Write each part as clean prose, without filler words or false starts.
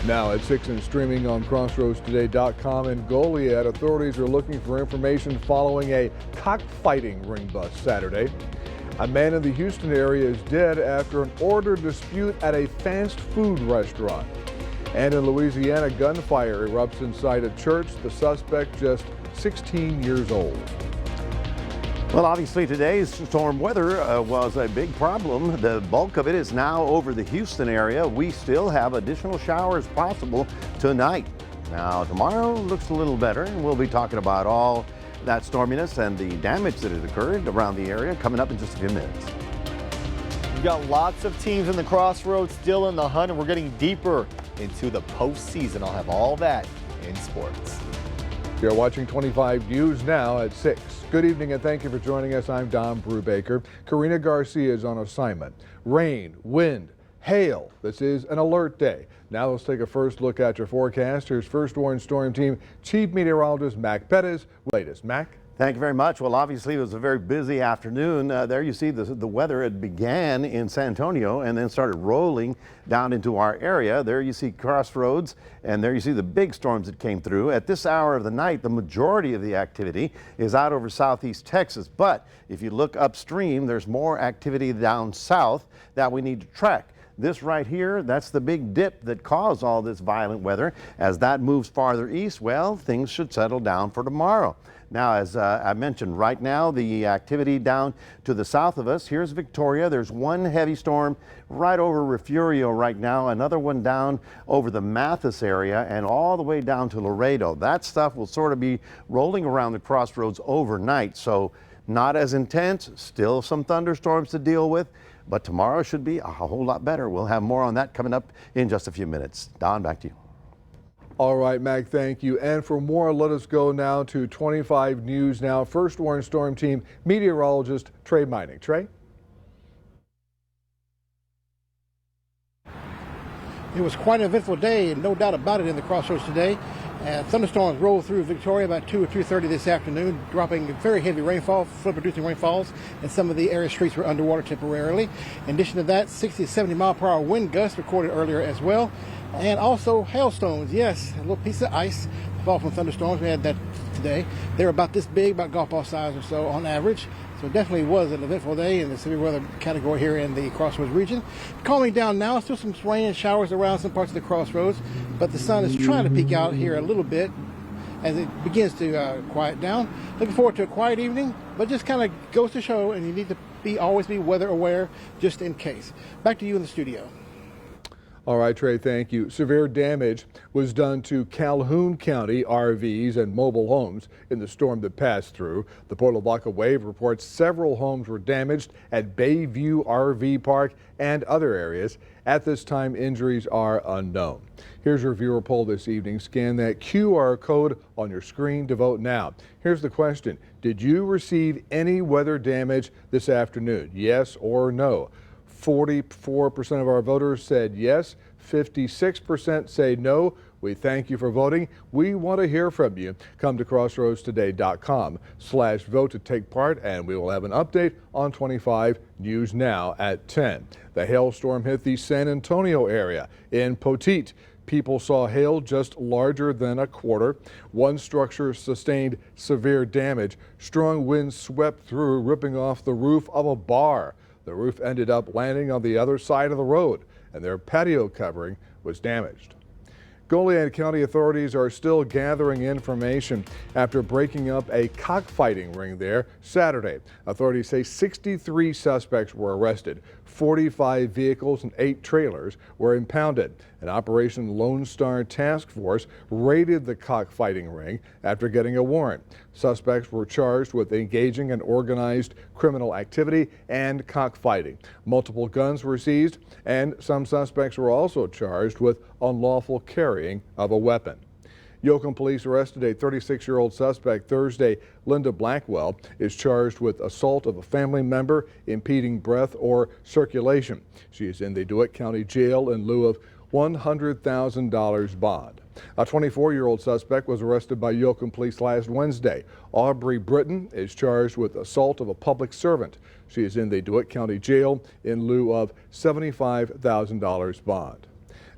Now at 6 and streaming on crossroadstoday.com. In Goliad, authorities are looking for information following a cockfighting ring bust Saturday. A man in the Houston area is dead after an order dispute at a fast food restaurant. And in Louisiana, gunfire erupts inside a church. The suspect just 16 years old. Well, obviously today's storm weather was a big problem. The bulk of it is now over the Houston area. We still have additional showers possible tonight. Now, tomorrow looks a little better, and we'll be talking about all that storminess and the damage that has occurred around the area coming up in just a few minutes. We've got lots of teams in the Crossroads still in the hunt, and we're getting deeper into the postseason. I'll have all that in sports. You're watching 25 News now at 6. Good evening and thank you for joining us. I'm Don Brubaker. Karina Garcia is on assignment. Rain, wind, hail. This is an alert day. Now let's take a first look at your forecast. Here's First Warn Storm Team Chief Meteorologist Mac Pettis. Latest, Mac. Thank you very much. Well, obviously it was a very busy afternoon. There you see the weather. It began in San Antonio and then started rolling down into our area. There you see Crossroads, and there you see the big storms that came through. At this hour of the night, the majority of the activity is out over southeast Texas. But if you look upstream, there's more activity down south that we need to track. This right here, that's the big dip that caused all this violent weather. As that moves farther east, well, things should settle down for tomorrow. Now, as I mentioned, right now, the activity down to the south of us, here's Victoria. There's one heavy storm right over Refugio right now, another one down over the Mathis area and all the way down to Laredo. That stuff will sort of be rolling around the Crossroads overnight, so not as intense, still some thunderstorms to deal with, but tomorrow should be a whole lot better. We'll have more on that coming up in just a few minutes. Don, back to you. All right, Mac, thank you. And for more, let us go now to 25 News now. First Warn Storm Team meteorologist Trey Mining. Trey? It was quite an eventful day, and no doubt about it, in the Crossroads today. Thunderstorms rolled through Victoria about 2 or 2:30 this afternoon, dropping very heavy rainfall, flood-producing rainfalls, and some of the area streets were underwater temporarily. In addition to that, 60 to 70 mile-per-hour wind gusts recorded earlier as well, and also hailstones. Yes, a little piece of ice fall from thunderstorms. We had that today. They're about this big, about golf ball size or so on average. So it definitely was an eventful day in the severe weather category here in the Crossroads region. Calming down now, still some rain and showers around some parts of the Crossroads, but the sun is trying to peek out here a little bit as it begins to quiet down. Looking forward to a quiet evening, but just kind of goes to show, and you need to always be weather aware just in case. Back to you in the studio. All right, Trey, thank you. Severe damage was done to Calhoun County RVs and mobile homes in the storm that passed through. The Port Lavaca Wave reports several homes were damaged at Bayview RV Park and other areas. At this time, injuries are unknown. Here's your viewer poll this evening. Scan that QR code on your screen to vote now. Here's the question. Did you receive any weather damage this afternoon? Yes or no? 44% of our voters said yes, 56% say no. We thank you for voting. We want to hear from you. Come to crossroadstoday.com/vote to take part, and we will have an update on 25 News Now at 10. The hailstorm hit the San Antonio area in Poteet. People saw hail just larger than a quarter. One structure sustained severe damage. Strong winds swept through, ripping off the roof of a bar. The roof ended up landing on the other side of the road, and their patio covering was damaged. Goliad County authorities are still gathering information after breaking up a cockfighting ring there Saturday. Authorities say 63 suspects were arrested. 45 vehicles and 8 trailers were impounded. An Operation Lone Star task force raided the cockfighting ring after getting a warrant. Suspects were charged with engaging in organized criminal activity and cockfighting. Multiple guns were seized, and some suspects were also charged with unlawful carrying of a weapon. Yoakum police arrested a 36-year-old suspect Thursday. Linda Blackwell is charged with assault of a family member, impeding breath or circulation. She is in the DeWitt County Jail in lieu of $100,000 bond. A 24-year-old suspect was arrested by Yoakum police last Wednesday. Aubrey Britton is charged with assault of a public servant. She is in the DeWitt County Jail in lieu of $75,000 bond.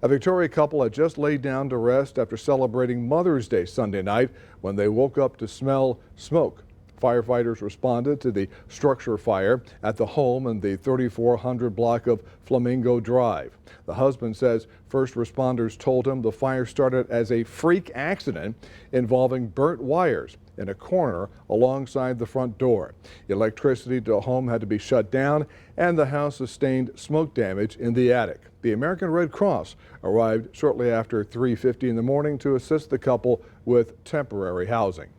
A Victoria couple had just laid down to rest after celebrating Mother's Day Sunday night when they woke up to smell smoke. Firefighters responded to the structure fire at the home in the 3400 block of Flamingo Drive. The husband says first responders told him the fire started as a freak accident involving burnt wires in a corner alongside the front door. Electricity to the home had to be shut down and the house sustained smoke damage in the attic. The American Red Cross arrived shortly after 3:50 in the morning to assist the couple with temporary housing.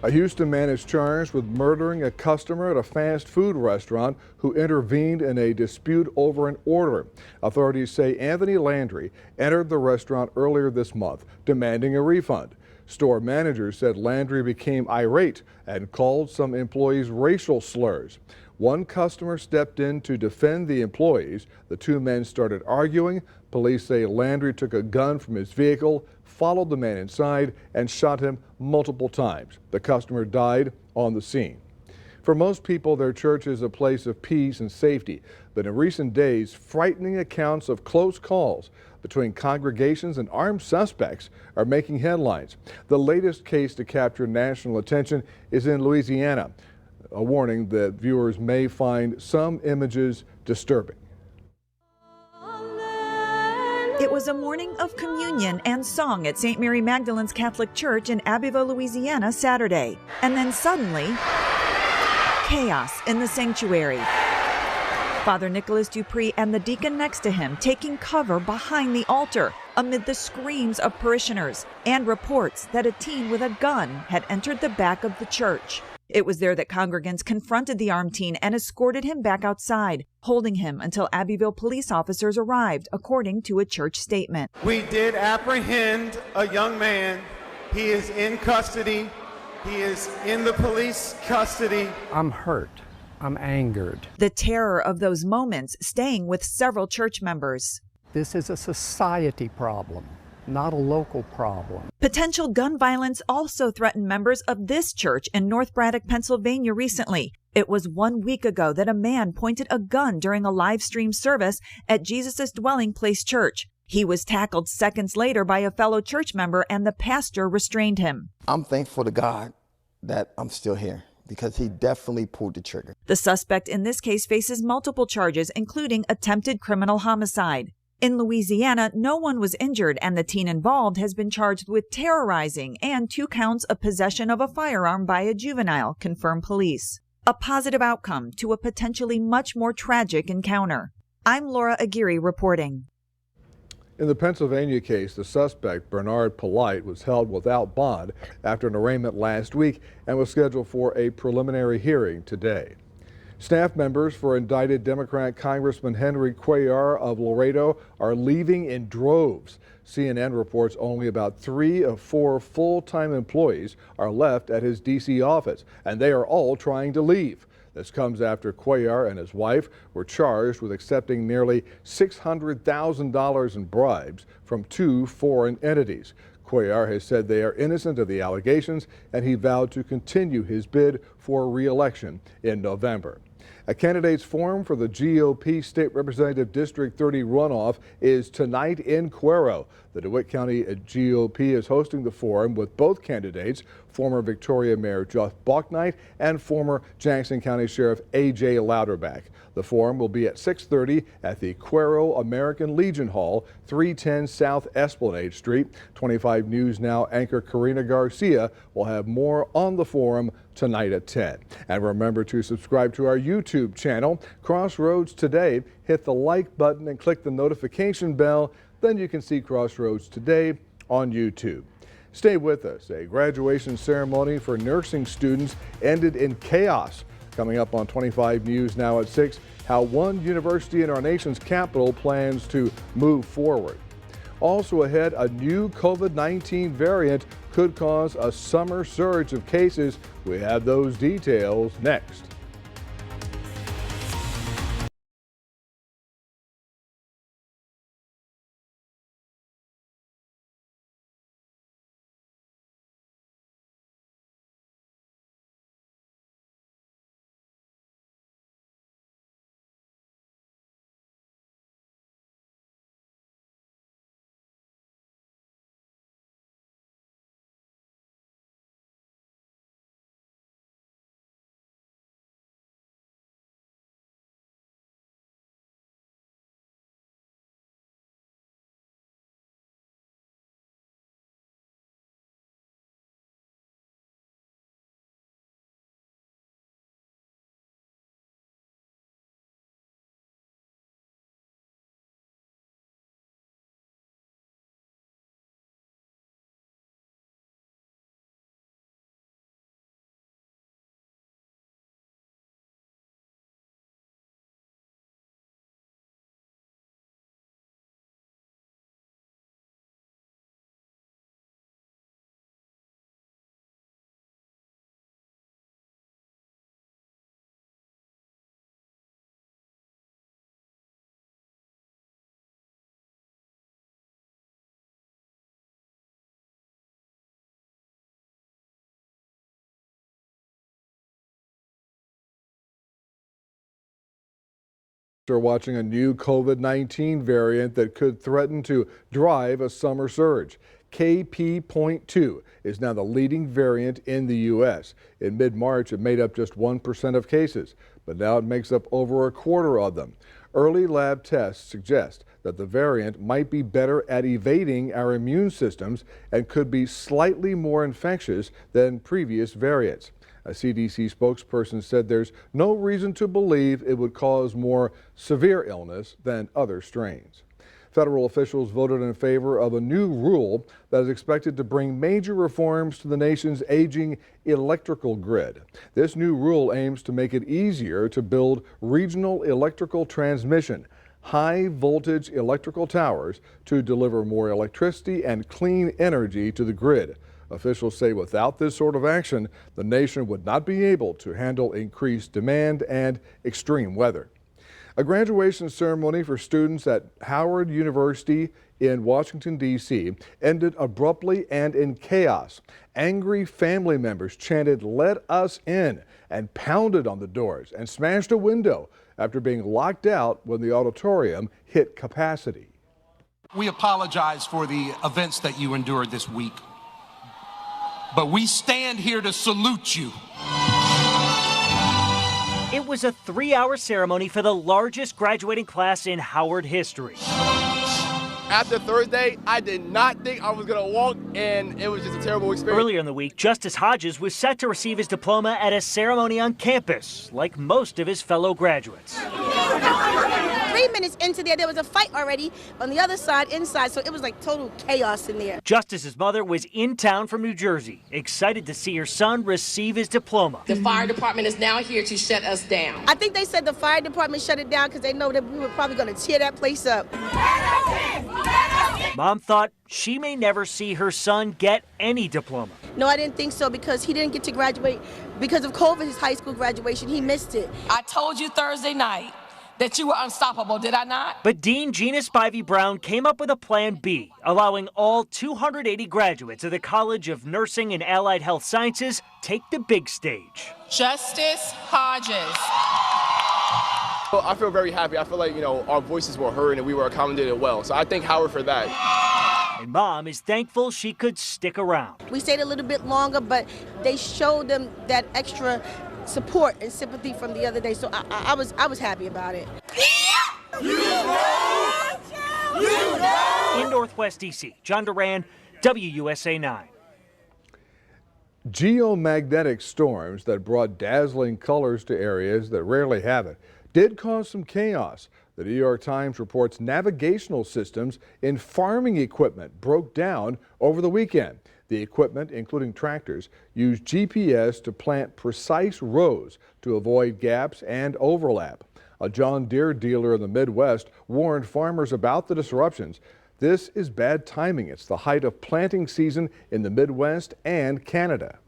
A Houston man is charged with murdering a customer at a fast food restaurant who intervened in a dispute over an order. Authorities say Anthony Landry entered the restaurant earlier this month, demanding a refund. Store managers said Landry became irate and called some employees racial slurs. One customer stepped in to defend the employees. The two men started arguing. Police say Landry took a gun from his vehicle, followed the man inside, and shot him multiple times. The customer died on the scene. For most people, their church is a place of peace and safety. But in recent days, frightening accounts of close calls between congregations and armed suspects are making headlines. The latest case to capture national attention is in Louisiana. A warning that viewers may find some images disturbing. It was a morning of communion and song at St. Mary Magdalene's Catholic Church in Abbeville, Louisiana, Saturday. And then suddenly, chaos in the sanctuary. Father Nicholas Dupree and the deacon next to him taking cover behind the altar amid the screams of parishioners and reports that a teen with a gun had entered the back of the church. It was there that congregants confronted the armed teen and escorted him back outside, holding him until Abbeville police officers arrived, according to a church statement. We did apprehend a young man. He is in custody. He is in the police custody. I'm hurt. I'm angered. The terror of those moments staying with several church members. This is a society problem, not a local problem. Potential gun violence also threatened members of this church in North Braddock, Pennsylvania recently. It was 1 week ago that a man pointed a gun during a live stream service at Jesus' Dwelling Place Church. He was tackled seconds later by a fellow church member and the pastor restrained him. I'm thankful to God that I'm still here because he definitely pulled the trigger. The suspect in this case faces multiple charges, including attempted criminal homicide. In Louisiana, no one was injured, and the teen involved has been charged with terrorizing and 2 counts of possession of a firearm by a juvenile, confirmed police. A positive outcome to a potentially much more tragic encounter. I'm Laura Aguirre reporting. In the Pennsylvania case, the suspect, Bernard Polite, was held without bond after an arraignment last week and was scheduled for a preliminary hearing today. Staff members for indicted Democrat Congressman Henry Cuellar of Laredo are leaving in droves. CNN reports only about 3 of 4 full-time employees are left at his D.C. office, and they are all trying to leave. This comes after Cuellar and his wife were charged with accepting nearly $600,000 in bribes from 2 foreign entities. Cuellar has said they are innocent of the allegations, and he vowed to continue his bid for re-election in November. A candidates forum for the GOP State Representative District 30 runoff is tonight in Cuero. The DeWitt County GOP is hosting the forum with both candidates, former Victoria Mayor Jeff Bouknight and former Jackson County Sheriff A.J. Louderback. The forum will be at 6:30 at the Cuero American Legion Hall, 310 South Esplanade Street. 25 News Now anchor Karina Garcia will have more on the forum tonight at 10. And remember to subscribe to our YouTube channel, Crossroads Today. Hit the like button and click the notification bell. Then you can see Crossroads Today on YouTube. Stay with us. A graduation ceremony for nursing students ended in chaos. Coming up on 25 News Now at 6, how one university in our nation's capital plans to move forward. Also ahead, a new COVID-19 variant could cause a summer surge of cases. We have those details next. are watching a new COVID-19 variant that could threaten to drive a summer surge. KP.2 is now the leading variant in the U.S. In mid-March, it made up just 1% of cases, but now it makes up over a quarter of them. Early lab tests suggest that the variant might be better at evading our immune systems and could be slightly more infectious than previous variants. A CDC spokesperson said there's no reason to believe it would cause more severe illness than other strains. Federal officials voted in favor of a new rule that is expected to bring major reforms to the nation's aging electrical grid. This new rule aims to make it easier to build regional electrical transmission, high voltage electrical towers to deliver more electricity and clean energy to the grid. Officials say without this sort of action, the nation would not be able to handle increased demand and extreme weather. A graduation ceremony for students at Howard University in Washington, D.C. ended abruptly and in chaos. Angry family members chanted, "Let us in," and pounded on the doors and smashed a window after being locked out when the auditorium hit capacity. We apologize for the events that you endured this week, but we stand here to salute you. It was a 3-hour ceremony for the largest graduating class in Howard history. After Thursday, I did not think I was going to walk, and it was just a terrible experience. Earlier in the week, Justice Hodges was set to receive his diploma at a ceremony on campus, like most of his fellow graduates. 3 minutes into there was a fight already on the other side, inside, so it was like total chaos in there. Justice's mother was in town from New Jersey, excited to see her son receive his diploma. The fire department is now here to shut us down. I think they said the fire department shut it down because they know that we were probably going to tear that place up. Mom thought she may never see her son get any diploma. No, I didn't think so because he didn't get to graduate because of COVID, his high school graduation. He missed it. I told you Thursday night that you were unstoppable, did I not? But Dean Gina Spivey Brown came up with a plan B, allowing all 280 graduates of the College of Nursing and Allied Health Sciences take the big stage. Justice Hodges. Well, I feel very happy. I feel like, our voices were heard and we were accommodated well. So I thank Howard for that. And Mom is thankful she could stick around. We stayed a little bit longer, but they showed them that extra support and sympathy from the other day, so I was happy about it. In Northwest D.C., John Duran, WUSA 9. Geomagnetic storms that brought dazzling colors to areas that rarely have it did cause some chaos. The New York Times reports navigational systems in farming equipment broke down over the weekend. The equipment, including tractors, used GPS to plant precise rows to avoid gaps and overlap. A John Deere dealer in the Midwest warned farmers about the disruptions. This is bad timing. It's the height of planting season in the Midwest and Canada.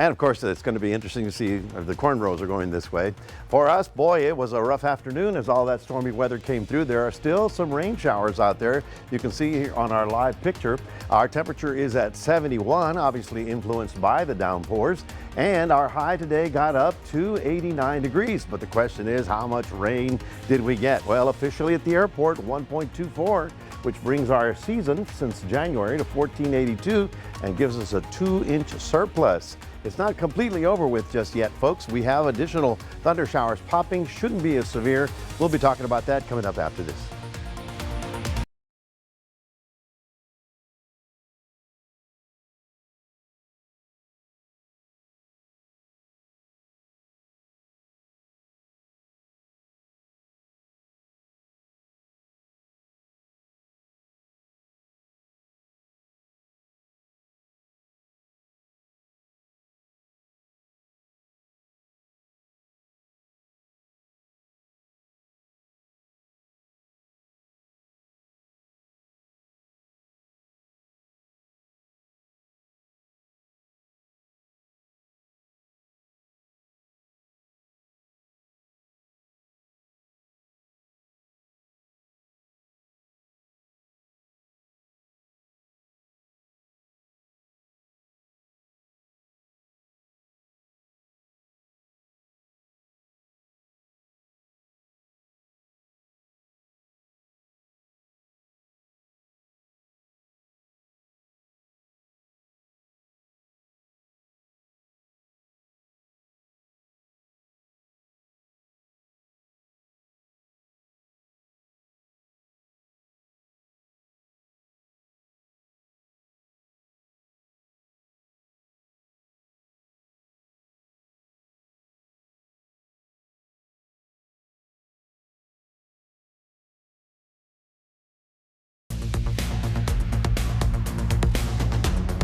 And of course, it's going to be interesting to see if the corn rows are going this way. For us, boy, it was a rough afternoon as all that stormy weather came through. There are still some rain showers out there. You can see here on our live picture, our temperature is at 71, obviously influenced by the downpours. And our high today got up to 89 degrees. But the question is, how much rain did we get? Well, officially at the airport, 1.24, which brings our season since January to 1482 and gives us a 2-inch surplus. It's not completely over with just yet, folks. We have additional thunder showers popping, shouldn't be as severe. We'll be talking about that coming up after this.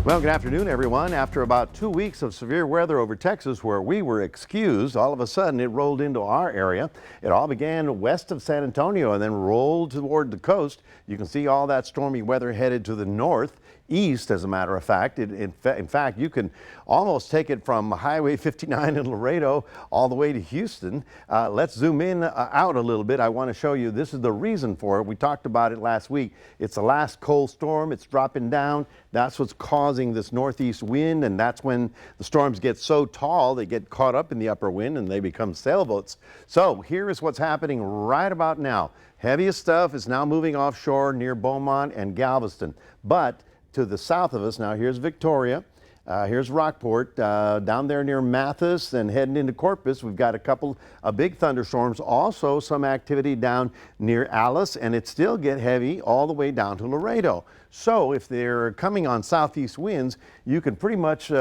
Well, good afternoon, everyone. After about 2 weeks of severe weather over Texas where we were excused, all of a sudden it rolled into our area. It all began west of San Antonio and then rolled toward the coast. You can see all that stormy weather headed to the northeast, as a matter of fact. In fact, you can almost take it from Highway 59 in Laredo all the way to Houston. Let's zoom in out a little bit. I want to show you this is the reason for it. We talked about it last week. It's the last cold storm. It's dropping down. That's what's causing this northeast wind, and that's when the storms get so tall they get caught up in the upper wind and they become sailboats. So here is what's happening right about now. Heaviest stuff is now moving offshore near Beaumont and Galveston, but to the south of us, now here's Victoria. Here's Rockport, down there near Mathis and heading into Corpus. We've got a couple of big thunderstorms. Also some activity down near Alice, and it still get heavy all the way down to Laredo. So if they're coming on southeast winds, you can pretty much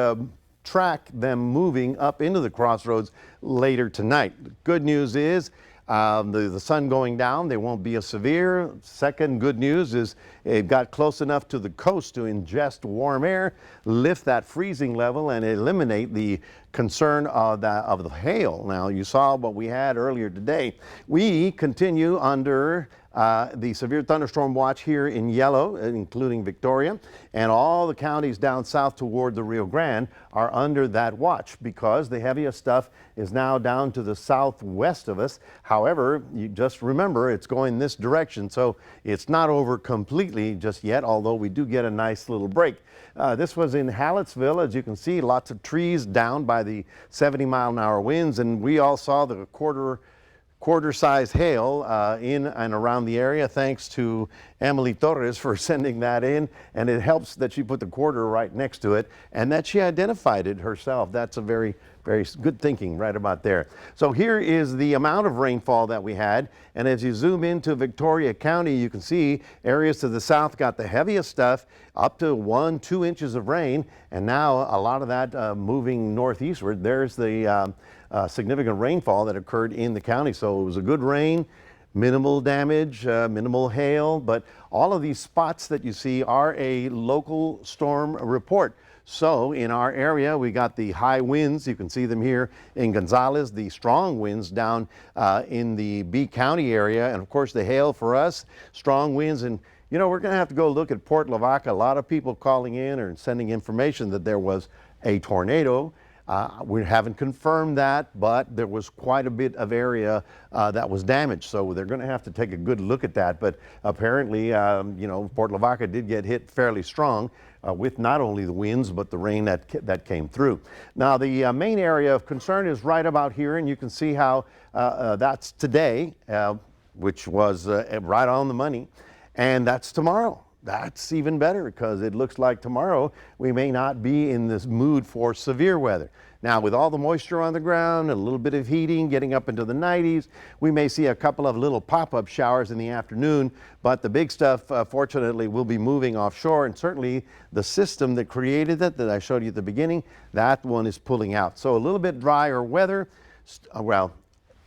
track them moving up into the crossroads later tonight. The good news is the sun going down, they won't be as severe. Second good news is it got close enough to the coast to ingest warm air, lift that freezing level, and eliminate the concern of the hail. Now, you saw what we had earlier today. We continue under the severe thunderstorm watch here in yellow, including Victoria, and all the counties down south toward the Rio Grande are under that watch because the heaviest stuff is now down to the southwest of us. However, you just remember it's going this direction, so it's not over completely just yet, although we do get a nice little break. This was in Hallettsville. As you can see, lots of trees down by the 70-mile-an-hour winds, and we all saw the quarter-size hail in and around the area, thanks to Emily Torres for sending that in. And it helps that she put the quarter right next to it and that she identified it herself. That's a very good thinking right about there. So here is the amount of rainfall that we had. And as you zoom into Victoria County, you can see areas to the south got the heaviest stuff, up to 1-2 inches of rain. And now a lot of that moving northeastward. There's the significant rainfall that occurred in the county. So it was a good rain, minimal damage, minimal hail, but all of these spots that you see are a local storm report. So in our area, we got the high winds. You can see them here in Gonzales, the strong winds down in the B County area. And of course, the hail for us, strong winds. And you know, we're going to have to go look at Port Lavaca. A lot of people calling in or sending information that there was a tornado. We haven't confirmed that, but there was quite a bit of area that was damaged. So they're going to have to take a good look at that. But apparently, you know, Port Lavaca did get hit fairly strong with not only the winds, but the rain that came through. Now, the main area of concern is right about here, and you can see how that's today, which was right on the money, and that's tomorrow. That's even better because it looks like tomorrow we may not be in this mood for severe weather. Now, with all the moisture on the ground, a little bit of heating, getting up into the 90s, we may see a couple of little pop-up showers in the afternoon, but the big stuff, fortunately, will be moving offshore, and certainly the system that created it, that I showed you at the beginning, that one is pulling out. So a little bit drier weather, well,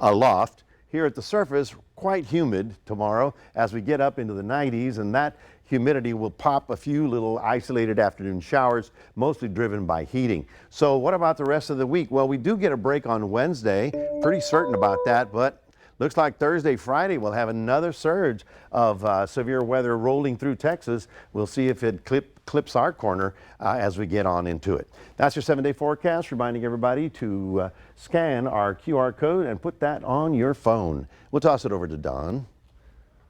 aloft. Here at the surface, quite humid tomorrow as we get up into the 90s, and that humidity will pop a few little isolated afternoon showers, mostly driven by heating. So what about the rest of the week? Well, we do get a break on Wednesday, pretty certain about that, but looks like Thursday, Friday, we'll have another surge of severe weather rolling through Texas. We'll see if it clips our corner as we get on into it. That's your 7-day forecast, reminding everybody to scan our QR code and put that on your phone. We'll toss it over to Don.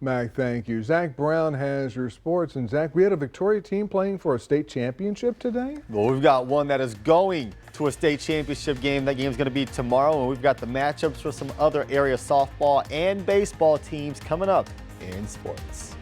Mac, thank you. Zach Brown has your sports. And Zach, we had a Victoria team playing for a state championship today? Well, we've got one that is going to a state championship game. That game's going to be tomorrow, and we've got the matchups for some other area softball and baseball teams coming up in sports.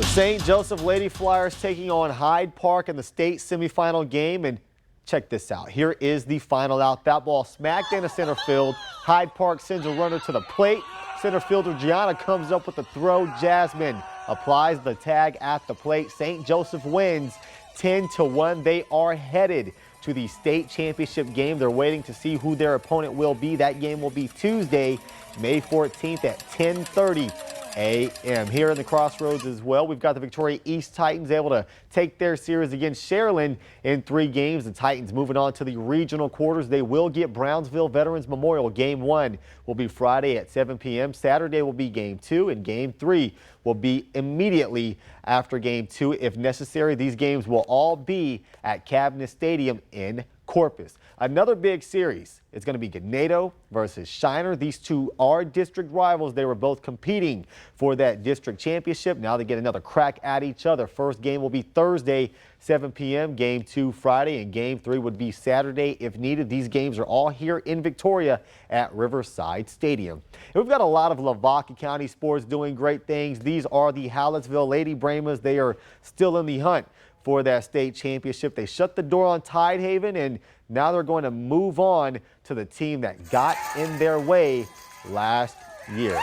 St. Joseph Lady Flyers taking on Hyde Park in the state semifinal game. And check this out. Here is the final out. That ball smacked into center field. Hyde Park sends a runner to the plate. Center fielder Gianna comes up with the throw. Jasmine applies the tag at the plate. St. Joseph wins 10-1. They are headed to the state championship game. They're waiting to see who their opponent will be. That game will be Tuesday, May 14th at 10:30 a.m. Here in the Crossroads as well, we've got the Victoria East Titans able to take their series against Sharyland in 3 games. The Titans moving on to the regional quarters. They will get Brownsville Veterans Memorial. Game 1 will be Friday at 7 p.m. Saturday will be Game 2, and Game 3 will be immediately after Game 2 if necessary. These games will all be at Cavness Stadium in Corpus. Another big series. It's going to be Ganado versus Shiner. These two are district rivals. They were both competing for that district championship. Now they get another crack at each other. First game will be Thursday, 7 p.m. Game 2 Friday, and Game 3 would be Saturday if needed. These games are all here in Victoria at Riverside Stadium. And we've got a lot of Lavaca County sports doing great things. These are the Hallettsville Lady Brahmas. They are still in the hunt for that state championship. They shut the door on Tidehaven, and now they're going to move on to the team that got in their way last year.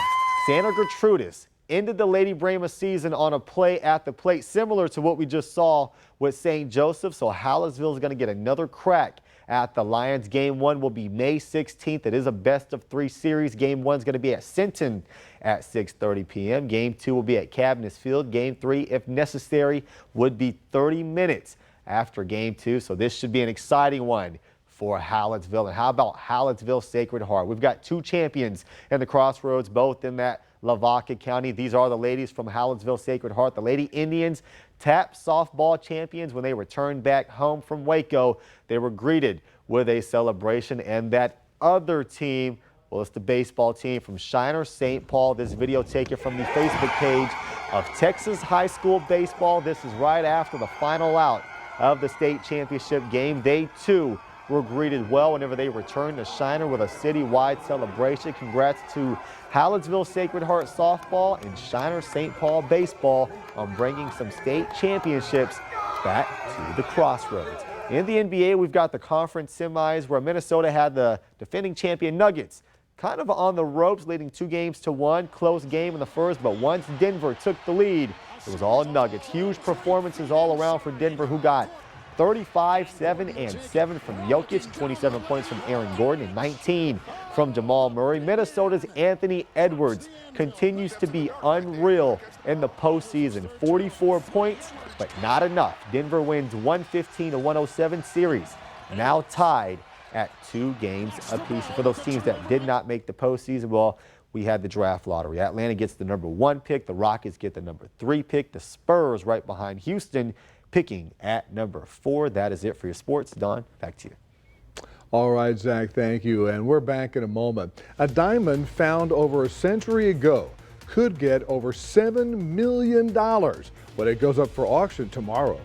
Santa Gertrudis ended the Lady Brahma season on a play at the plate, similar to what we just saw with St. Joseph. So Hallettsville is going to get another crack at the Lions. Game 1 will be May 16th. It is a best-of-3 series. Game 1 is going to be at Sinton at 6:30 p.m. Game 2 will be at Cavness Field. Game 3, if necessary, would be 30 minutes after Game 2. So this should be an exciting one for Hallettsville. And how about Hallettsville Sacred Heart? We've got 2 champions in the Crossroads, both in that Lavaca County. These are the ladies from Hallettsville Sacred Heart. The Lady Indians, TAP softball champions. When they returned back home from Waco, they were greeted with a celebration. And that other team, well, it's the baseball team from Shiner St. Paul. This video taken from the Facebook page of Texas High School Baseball. This is right after the final out of the state championship game. They too were greeted well whenever they returned to Shiner with a citywide celebration. Congrats to Hallettsville Sacred Heart softball and Shiner St. Paul baseball on bringing some state championships back to the Crossroads. In the NBA, we've got the conference semis where Minnesota had the defending champion Nuggets kind of on the ropes, leading 2-1. Close game in the first, but once Denver took the lead, it was all Nuggets. Huge performances all around for Denver, who got 35, 7, and 7 from Jokic, 27 points from Aaron Gordon, and 19 from Jamal Murray. Minnesota's Anthony Edwards continues to be unreal in the postseason. 44 points, but not enough. Denver wins 115-107 series, now tied at 2 games apiece. For those teams that did not make the postseason, well, we had the draft lottery. Atlanta gets the number 1 pick. The Rockets get the number 3 pick. The Spurs right behind Houston, picking at number 4. That is it for your sports. Don, back to you. All right, Zach, thank you. And we're back in a moment. A diamond found over a century ago could get over $7 million, but it goes up for auction tomorrow.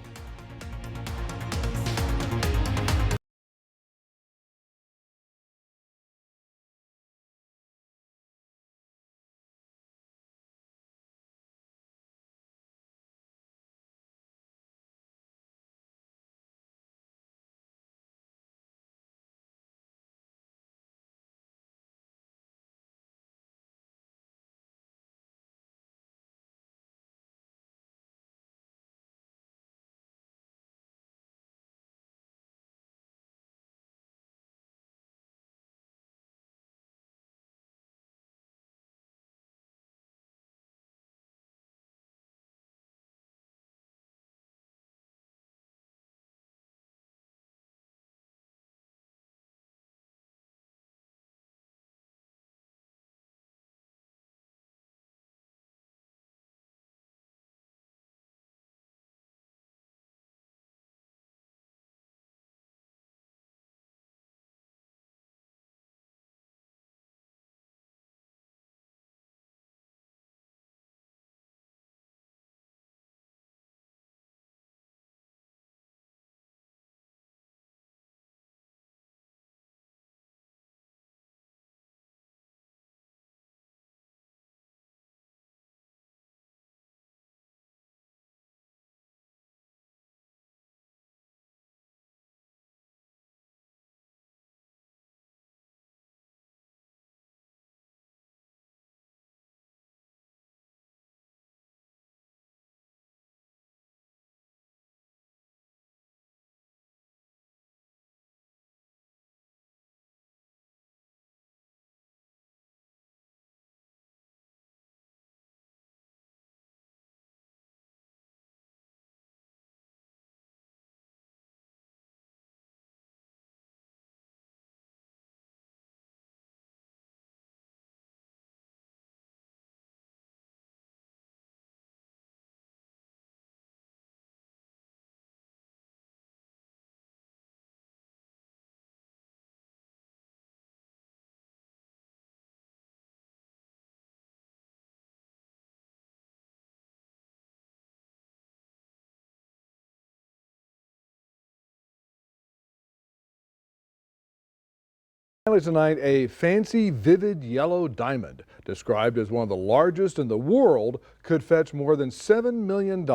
Tonight, a fancy, vivid yellow diamond, described as one of the largest in the world, could fetch more than $7 million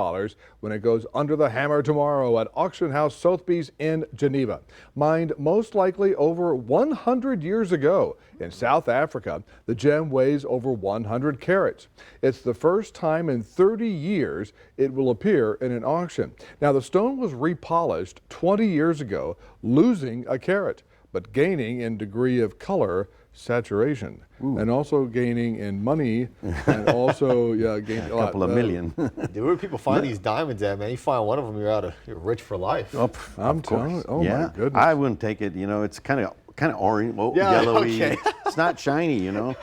when it goes under the hammer tomorrow at Auction House Sotheby's in Geneva. Mined most likely over 100 years ago in South Africa, the gem weighs over 100 carats. It's the first time in 30 years it will appear in an auction. Now, the stone was repolished 20 years ago, losing a carat, but gaining in degree of color saturation. Ooh. And also gaining in money, and also gaining a couple of million. Dude, where do people find these diamonds at, man? You find one of them, you're rich for life. Oh, I'm telling you, oh yeah. my goodness. I wouldn't take it, you know, it's kind of orange, yellowy. Okay. It's not shiny, you know.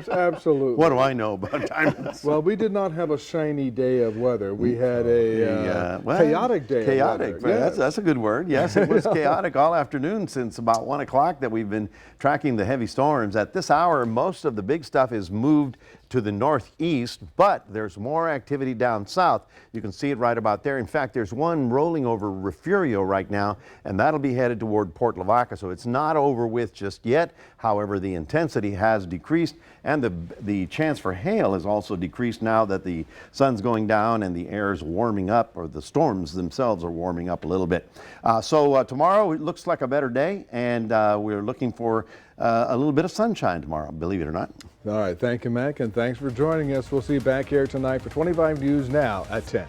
Absolutely. What do I know about diamonds? Well, we did not have a shiny day of weather. We had a chaotic day chaotic, of weather. Yes. That's a good word. Yes, it was chaotic all afternoon since about 1 o'clock that we've been tracking the heavy storms. At this hour, most of the big stuff is moved to the northeast, but there's more activity down south. You can see it right about there. In fact, there's one rolling over Refugio right now, and that'll be headed toward Port Lavaca, so it's not over with just yet. However, the intensity has decreased, and the chance for hail has also decreased now that the sun's going down and the air is warming up, or the storms themselves are warming up a little bit. So tomorrow it looks like a better day, and we're looking for a little bit of sunshine tomorrow, believe it or not. All right, thank you, Mac, and thanks for joining us. We'll see you back here tonight for 25 News Now at 10.